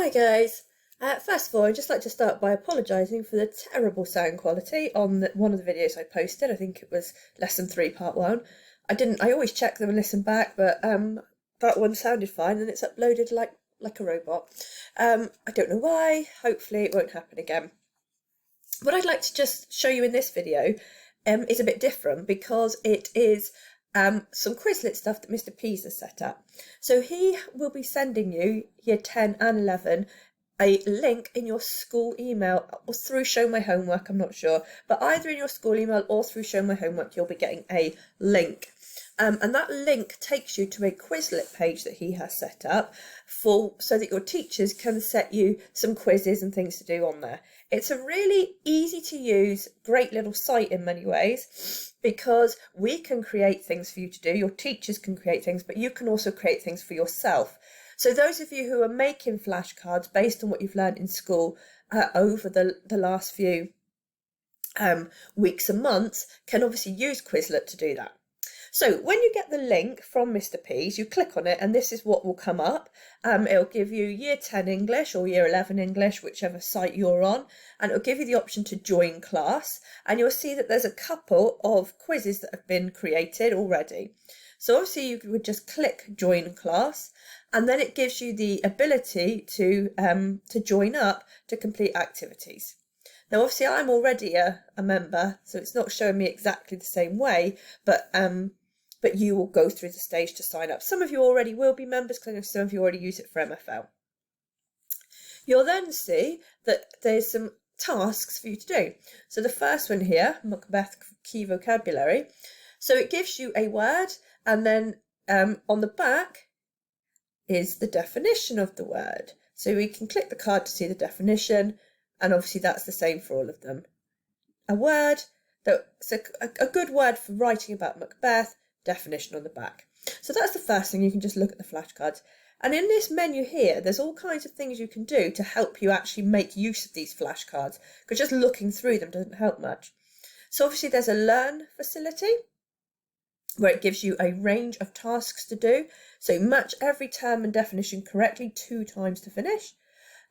Hi guys. First of all, I'd just like to start by apologising for the terrible sound quality on one of the videos I posted. I think it was lesson 3 part 1. I always check them and listen back, but that one sounded fine and it's uploaded like a robot. I don't know why. Hopefully it won't happen again. What I'd like to just show you in this video is a bit different because it is some Quizlet stuff that Mr. Pease has set up. So he will be sending you, year 10 and 11, a link in your school email or through Show My Homework, I'm not sure, but either in your school email or through Show My Homework you'll be getting a link. And that link takes you to a Quizlet page that he has set up so that your teachers can set you some quizzes and things to do on there. It's a really easy to use, great little site in many ways, because we can create things for you to do, your teachers can create things, but you can also create things for yourself. So those of you who are making flashcards based on what you've learned in school over the last few weeks and months can obviously use Quizlet to do that. So when you get the link from Mr. Pease, you click on it and this is what will come up. It'll give you year 10 English or year 11 English, whichever site you're on, and it'll give you the option to join class. And you'll see that there's a couple of quizzes that have been created already. So obviously you would just click join class, and then it gives you the ability to join up to complete activities. Now obviously I'm already a member, so it's not showing me exactly the same way, but you will go through the stage to sign up. Some of you already will be members, because I know some of you already use it for MFL. You'll then see that there's some tasks for you to do. So the first one here, Macbeth Key Vocabulary. So it gives you a word, and then on the back is the definition of the word. So we can click the card to see the definition, and obviously that's the same for all of them. A word, that's a good word for writing about Macbeth, definition on the back. So that's the first thing. You can just look at the flashcards. And in this menu here, there's all kinds of things you can do to help you actually make use of these flashcards, because just looking through them doesn't help much. So obviously there's a learn facility, where it gives you a range of tasks to do. So match every term and definition correctly 2 times to finish.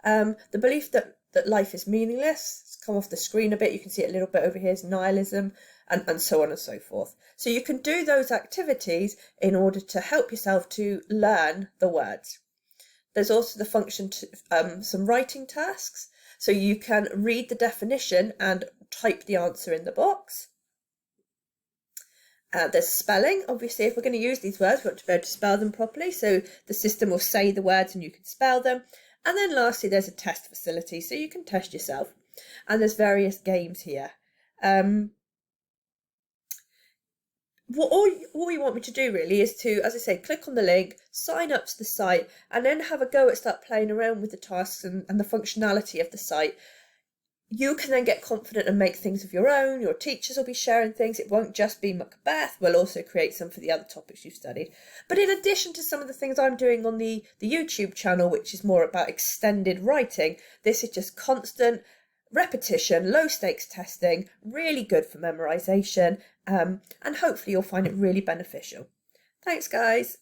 The belief that life is meaningless, it's come off the screen a bit, you can see it a little bit over here, is nihilism, and so on and so forth. So you can do those activities in order to help yourself to learn the words. There's also the function to some writing tasks, so you can read the definition and type the answer in the box. There's spelling. Obviously, if we're going to use these words, we want to be able to spell them properly, so the system will say the words and you can spell them. And then lastly, there's a test facility, so you can test yourself. And there's various games here. All you want me to do really is to, as I say, click on the link, sign up to the site, and then have a go at start playing around with the tasks and the functionality of the site. You can then get confident and make things of your own. Your teachers will be sharing things. It won't just be Macbeth. We'll also create some for the other topics you've studied. But in addition to some of the things I'm doing on the YouTube channel, which is more about extended writing, this is just constant repetition, low stakes testing, really good for memorization, and hopefully you'll find it really beneficial. Thanks, guys.